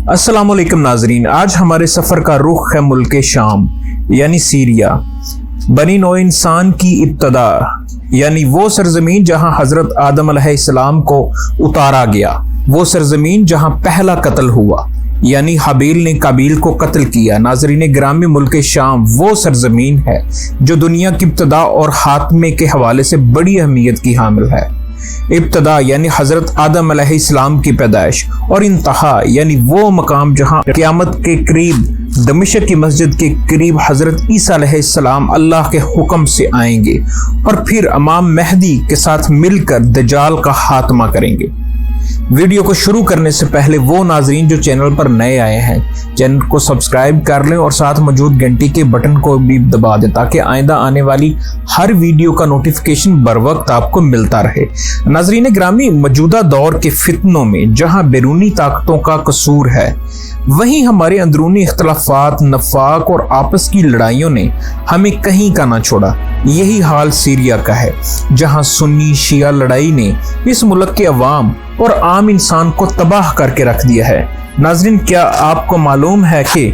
अस्सलाम वालेकुम नाजरीन, आज हमारे सफ़र का रुख है मुल्क शाम यानी सीरिया। बनी नौ इंसान की इब्तदा यानी वो सरजमीन जहां हजरत आदम अलैहिस्सलाम को उतारा गया, वो सरजमीन जहां पहला कत्ल हुआ यानी हाबील ने काबील को कत्ल किया। नाजरीन ग्रामी, मुल्क शाम वो सरजमीन है जो दुनिया की इब्तदा और खात्मे के हवाले से बड़ी अहमियत की हामिल है। इब्तदा यानी हजरत आदम अलैहिस्सलाम की पैदाइश, और इंतहा यानी वो मकाम जहां क़यामत के करीब दमिश्क की मस्जिद के करीब हजरत ईसा अलैहिस्सलाम अल्लाह के हुक्म से आएंगे और फिर इमाम मेहदी के साथ मिलकर दज्जाल का खात्मा करेंगे। वीडियो को शुरू करने से पहले वो नाजरीन जो चैनल पर नए आए हैं, चैनल को सब्सक्राइब कर लें और साथ मौजूद घंटी के बटन को भी दबा दें ताकि आइंदा आने वाली हर वीडियो का नोटिफिकेशन बर वक्त आपको मिलता रहे। नाजरीन ग्रामी, मौजूदा दौर के फितनों में जहां बैरूनी ताकतों का कसूर है, वहीं हमारे अंदरूनी इख्तलाफात, नफाक और आपस की लड़ाइयों ने हमें कहीं का ना छोड़ा। यही हाल सीरिया का है जहां सुन्नी शिया लड़ाई ने इस मुल्क के अवाम और आम इंसान को तबाह करके रख दिया है। नाजरीन, क्या आपको मालूम है कि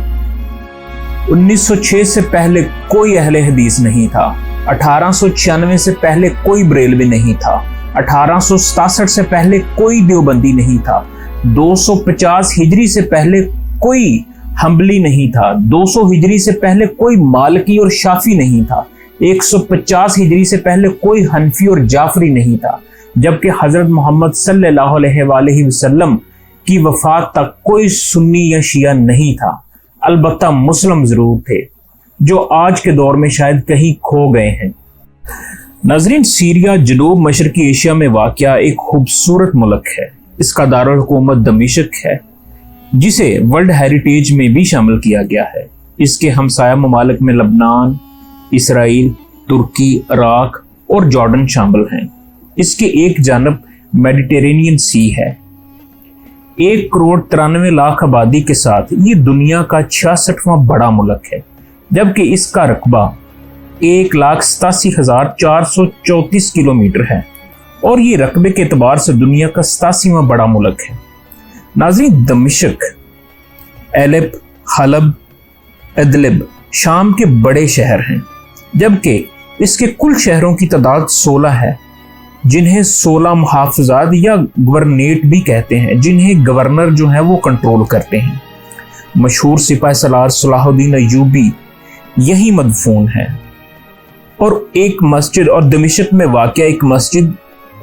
1906 से पहले कोई अहले हदीस नहीं था, 1896 से पहले कोई बरेलवी नहीं था, 1867 से पहले कोई देवबंदी नहीं था, 250 हिजरी से पहले कोई हम्बली नहीं था, 200 हिजरी से पहले कोई मालकी और शाफी नहीं था, 150 हिजरी से पहले कोई हनफी और जाफरी नहीं था, जबकि हजरत मोहम्मद सल्लल्लाहु अलैहि वसल्लम की वफात तक कोई सुन्नी या शिया नहीं था। अलबत्ता मुस्लिम जरूर थे जो आज के दौर में शायद कहीं खो गए हैं। नाजरीन, सीरिया जनूब मशरकी एशिया में वाक़या एक खूबसूरत मुल्क है। इसका दारुल हुकूमत दमिश्क है जिसे वर्ल्ड हेरिटेज में भी शामिल किया गया है। इसके हमसाया ममालिक में लबनान, इसराइल, तुर्की, इराक और जॉर्डन शामिल हैं। इसके एक जानब मेडिटेरेनियन सी है। 1,93,00,000 आबादी के साथ ये दुनिया का 66वां बड़ा मुल्क है, जबकि इसका रकबा 1,87,434 किलोमीटर है और ये रकबे के एतबार से दुनिया का 87वां बड़ा मुल्क है। नाज़रीन, दमिश्क, एलेप, हलब, इदलिब शाम के बड़े शहर हैं, जबकि इसके कुल शहरों की तादाद 16 है, जिन्हें 16 मुहाफ़िज़ात या गवर्नेट भी कहते हैं, जिन्हें गवर्नर जो है वो कंट्रोल करते हैं। मशहूर सिपाही सलार सलाहुद्दीन अय्यूबी यही मदफून है। और एक मस्जिद, और दमिश्क में वाक़या एक मस्जिद,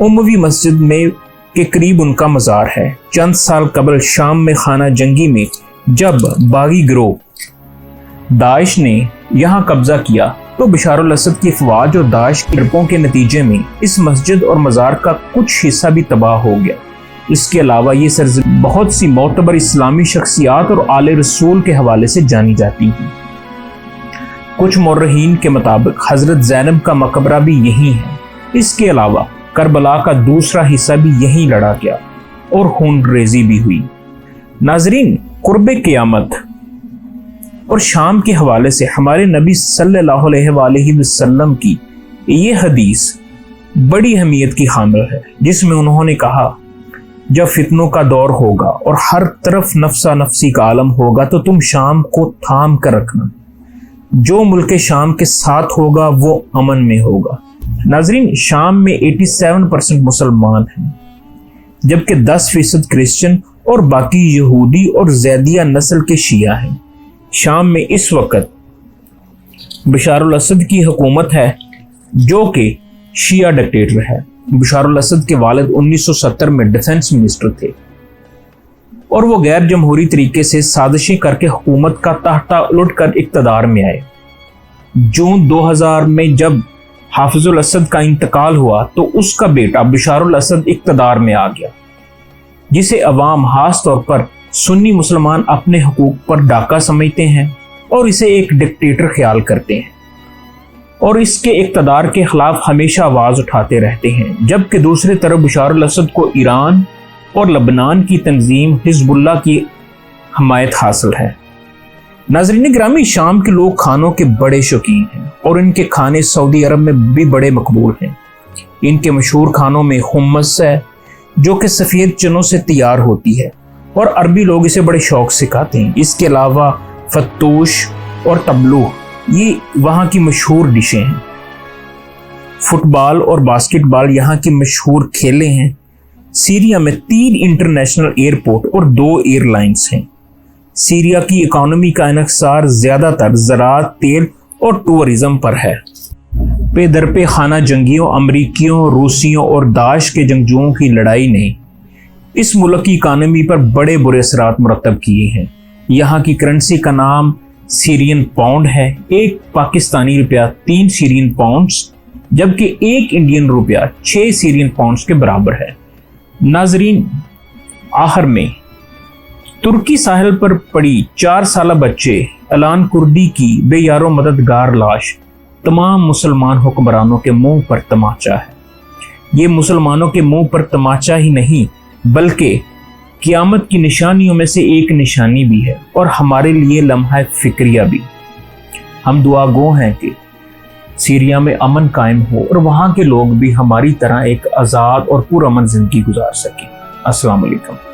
उमवी मस्जिद में के करीब उनका मज़ार है। चंद साल कबल शाम में खाना जंगी में जब बागी गिरोह दाइश ने यहाँ कब्जा किया तो बशारुल असद की अफवाज और दाइश के हरपों के नतीजे में इस मस्जिद और मज़ार का कुछ हिस्सा भी तबाह हो गया। इसके अलावा ये सरजमीन बहुत सी मोतबर इस्लामी शख्सियात और आले रसूल के हवाले से जानी जाती है। कुछ मौर्रहीन के मुताबिक हजरत ज़ैनब का मकबरा भी यही है। इसके अलावा करबला का दूसरा हिस्सा भी यहीं लड़ा गया और खून रेजी भी हुई। नाजरीन, कुर्बे क़यामत और शाम के हवाले से हमारे नबी सल्लल्लाहु अलैहि वसल्लम की ये हदीस बड़ी अहमियत की हामिल है, जिसमें उन्होंने कहा, जब फितनों का दौर होगा और हर तरफ नफ्सा नफ्सी का आलम होगा तो तुम शाम को थाम कर रखना। जो मुल्क शाम के साथ होगा वो अमन में होगा। नाजरीन, शाम में 87% मुसलमान हैं, जबकि 10% क्रिश्चियन और बाकी यहूदी और जैदिया नस्ल के शिया हैं। शाम में इस वक्त बशारुल असद की हुकूमत है जो कि शिया डिक्टेटर है। बशारुल असद के वालिद 1970 में डिफेंस मिनिस्टर थे और वो गैर जमहूरी तरीके से साजिशें करके हुकूमत का तख्ता उलट कर इक़्तिदार में आए। जून 2000 में जब हाफिजुल असद का इंतकाल हुआ तो उसका बेटा बशारुल असद इक़्तिदार में आ गया, जिसे अवाम खास तौर पर सुन्नी मुसलमान अपने हुकूक पर डाका समझते हैं और इसे एक डिक्टेटर ख्याल करते हैं और इसके इक़्तिदार के खिलाफ हमेशा आवाज़ उठाते रहते हैं। जबकि दूसरी तरफ बशारुल असद को ईरान और लबनान की तंजीम हिज़्बुल्लाह की हमायत हासिल है। नाज़रीन ग्रामी, शाम के लोग खानों के बड़े शौकीन हैं और इनके खाने सऊदी अरब में भी बड़े मकबूल हैं। इनके मशहूर खानों में हुम्मस है जो कि सफ़ेद चनों से तैयार होती है, और अरबी लोग इसे बड़े शौक से खाते हैं। इसके अलावा फत्तूश और तबलू ये वहाँ की मशहूर डिशें हैं। फुटबॉल और बास्केटबॉल यहाँ की मशहूर खेलें हैं। सीरिया में 3 इंटरनेशनल एयरपोर्ट और 2 एयरलाइंस हैं। सीरिया की इकोनॉमी का इन्हिसार ज़्यादातर ज़राअत, तेल और टूरिज्म पर है। पे दर पे खाना जंगियों, अमरीकियों, रूसियों और दाश के जंगजुओं की लड़ाई ने इस मुल्क की इकोनॉमी पर बड़े बुरे असरात मुरतब किए हैं। यहाँ की करेंसी का नाम सीरियन पाउंड है। एक पाकिस्तानी रुपया 3 सीरियन पाउंड्स, जबकि एक इंडियन रुपया 6 सीरियन पाउंड्स के बराबर है। नाजरीन, आखिर में तुर्की साहिल पर पड़ी 4 साल बच्चे अलान कुर्दी की बेयारो मददगार लाश तमाम मुसलमान हुक्मरानों के मुंह पर तमाचा है। ये मुसलमानों के मुंह पर तमाचा ही नहीं बल्कि क़यामत की निशानियों में से एक निशानी भी है और हमारे लिए लम्हा फिक्रिया भी। हम दुआ गो हैं कि सीरिया में अमन कायम हो और वहाँ के लोग भी हमारी तरह एक आज़ाद और पुरअमन जिंदगी गुजार सकें। अस्सलाम वालेकुम।